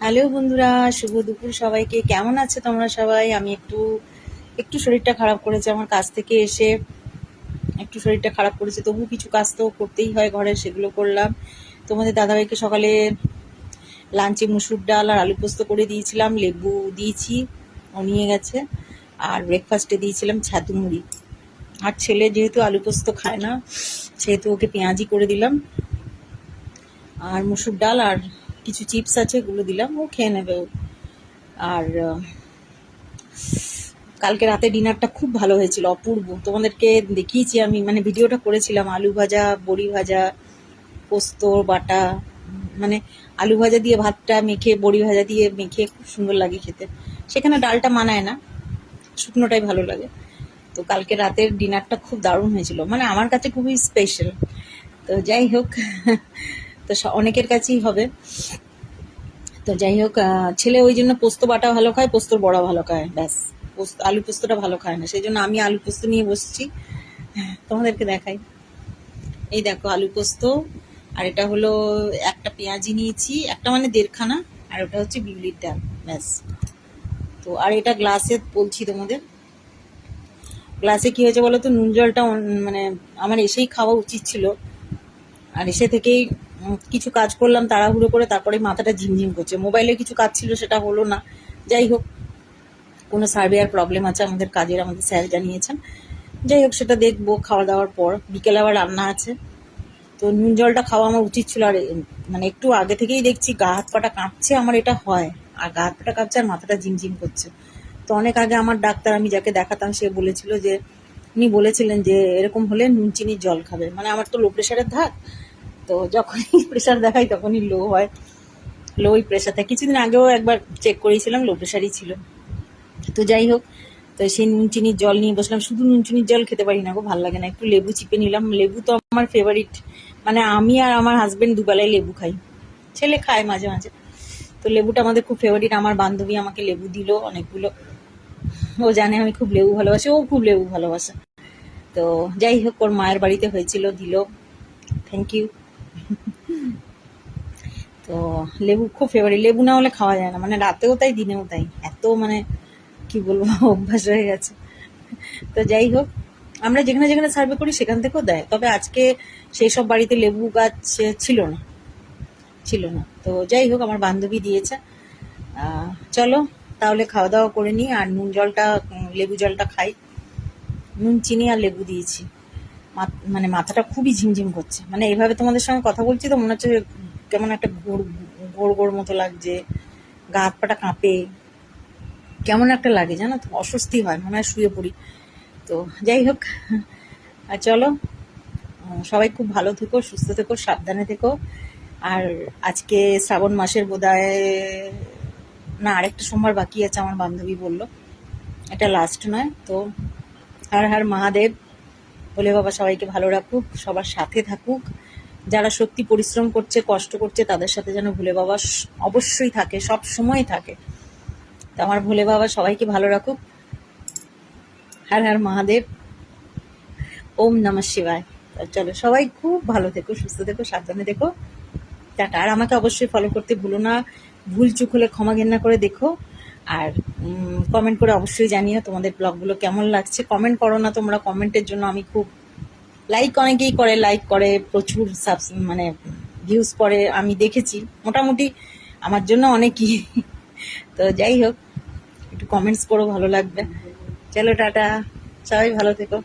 Hello বন্ধুরা, শুভ দুপুর সবাইকে। কেমন আছে তোমরা সবাই? আমি একটু একটু শরীরটা খারাপ করেছে, আমার কাজ থেকে এসে একটু শরীরটা খারাপ করেছে, তবু কিছু কাজ তো করতেই হয় ঘরের, সেগুলো করলাম। তোমাদের দাদাভাইকে সকালে লাঞ্চে মুসুর ডাল আর আলু পোস্ত করে দিয়েছিলাম, লেবু দিয়েছি, ও নিয়ে গেছে। আর ব্রেকফাস্টে দিয়েছিলাম ছাতু মুড়ি। আর ছেলে যেহেতু আলু পোস্ত খায় না, সেহেতু ওকে পেঁয়াজি করে দিলাম, আর মুসুর ডাল আর কিছু চিপস আছে, এগুলো দিলাম, ও খেয়ে নেবে ও। আর কালকে রাতে ডিনারটা খুব ভালো হয়েছিল, অপূর্ব। তোমাদেরকে দেখিয়েছি আমি, মানে ভিডিওটা করেছিলাম। আলু ভাজা, বড়ি ভাজা, পোস্ত বাটা, মানে আলু ভাজা দিয়ে ভাতটা মেখে বড়ি ভাজা দিয়ে মেখে খুব সুন্দর লাগে খেতে। সেখানে ডালটা মানায় না, শুকনোটাই ভালো লাগে। তো কালকে রাতের ডিনারটা খুব দারুণ হয়েছিল, মানে আমার কাছে খুবই স্পেশাল। তো যাই হোক, তো অনেকের কাছেই হবে। তো যাই হোক, ছেলে ওই জন্য পোস্ত বাটা ভালো খায়, পোস্তর বড়া ভালো খায়, ব্যাস। পোস্ত আলু পোস্তটা ভালো খায় না, সেই জন্য আমি আলু পোস্ত নিয়ে বসছি, তোমাদেরকে দেখাই। এই দেখো আলু পোস্ত, আর এটা হলো একটা পেঁয়াজি নিয়েছি, একটা মানে দেড়খানা, আর ওটা হচ্ছে বিউলির ডাল, ব্যাস। তো আর এটা গ্লাসে বলছি তোমাদের, গ্লাসে কি হয়েছে বলো তো, নুন জলটা মানে আমার এসেই খাওয়া উচিত ছিল, আর এসে থেকেই কিছু কাজ করলাম তাড়াহুড়ো করে, তারপরে মাথাটা ঝিমঝিম করছে। মোবাইলে কিছু কাজ ছিল, সেটা হলো না। যাই হোক, কোনো সার্ভেয়ার প্রবলেম আছে আমাদের কাজের, আমাদের স্যার জানিয়েছেন। যাই হোক, সেটা দেখবো খাওয়া দাওয়ার পর। বিকেলে আবার রান্না আছে। তো নুন জলটা খাওয়া আমার উচিত ছিল, আর মানে একটু আগে থেকেই দেখছি গা হাত পাটা কাঁপছে, আমার এটা হয়। আর গা হাত পাটা কাঁপছে আর মাথাটা ঝিমঝিম করছে। তো অনেক আগে আমার ডাক্তার, আমি যাকে দেখাতাম, সে বলেছিল যে, উনি বলেছিলেন যে এরকম হলে নুন চিনির জল খাবে। মানে আমার তো লো প্রেশারের ধাত, তো যখনই প্রেশার দেখাই তখনই লো হয়, লোই প্রেশার থাকে। কিছুদিন আগেও একবার চেক করিয়েছিলাম, লো প্রেশারই ছিল। তো যাই হোক, তো সেই নুন চিনির জল নিয়ে বসলাম। শুধু নুন চিনির জল খেতে পারি না গো, ভালো লাগে না। একটু লেবু চিপে নিলাম, লেবু তো আমার ফেভারিট। মানে আমি আর আমার হাজবেন্ড দুবেলায় লেবু খাই, ছেলে খায় মাঝে মাঝে। তো লেবুটা আমাদের খুব ফেভারিট। আমার বান্ধবী আমাকে লেবু দিল অনেকগুলো, ও জানে আমি খুব লেবু ভালোবাসি, ও খুব লেবু ভালোবাসে। তো যাই হোক, ওর মায়ের বাড়িতে হয়েছিল, দিল, থ্যাংক ইউ। তো লেবু খুব ফেভারিট, লেবু না হলে খাওয়া যায় না, মানে রাতেও তাই দিনেও তাই, এত মানে কি বলবো, অভ্যাস হয়ে গেছে। তো যাই হোক, আমরা যেখানে যেখানে সার্ভে করি সেখান থেকেও দেয়, তবে আজকে সেই সব বাড়িতে লেবু গাছ ছিল না। তো যাই হোক, আমার বান্ধবী দিয়েছে। চলো তাহলে খাওয়া দাওয়া করে নিই, আর নুন জলটা লেবু জলটা খাই। নুন চিনি আর লেবু দিয়েছি। মানে মাথাটা খুবই ঝিমঝিম করছে, মানে এইভাবে তোমাদের সঙ্গে কথা বলছি তো মনে হচ্ছে কেমন একটা ঘোর ঘোর ঘোর মতো লাগছে, গা হাত পাটা কাঁপে, কেমন একটা লাগে জানো তো, অস্বস্তি হয়, মনে হয় শুয়ে পড়ি। তো যাই হোক, আর চলো, সবাই খুব ভালো থেকো, সুস্থ থেকো, সাবধানে থেকো। আর আজকে শ্রাবণ মাসের বোধহয়, না আরেকটা সোমবার বাকি আছে, আমার বান্ধবী বলল, এটা লাস্ট নয় তো। হর হর মহাদেব, ভোলে বাবা সবাইকে ভালো রাখুক, সবার সাথে থাকুক। যারা সত্যি পরিশ্রম করছে, কষ্ট করছে, তাদের সাথে যেন ভোলে বাবা অবশ্যই থাকে, সব সময় থাকে। তো আমার ভোলে বাবা সবাইকে ভালো রাখুক। হর হর মহাদেব, ওম নমঃ শিবায়। চলো সবাই খুব ভালো থেকো, সুস্থ থেকো, সাবধানে থেকো, টাটা। আর আমাকে অবশ্যই ফলো করতে ভুলো না, ভুল চুক হলে ক্ষমা ঘেন্না করে দেখো। আর কমেন্ট করে অবশ্যই জানিও তোমাদের ব্লগগুলো কেমন লাগছে। কমেন্ট করো না তোমরা, কমেন্টের জন্য আমি খুব, লাইক অনেকেই করে, লাইক করে প্রচুর, মানে ভিউজ করে, আমি দেখেছি মোটামুটি, আমার জন্য অনেকই। তো যাই হোক, একটু কমেন্টস করো, ভালো লাগবে। চলো টাটা, সবাই ভালো থেকো।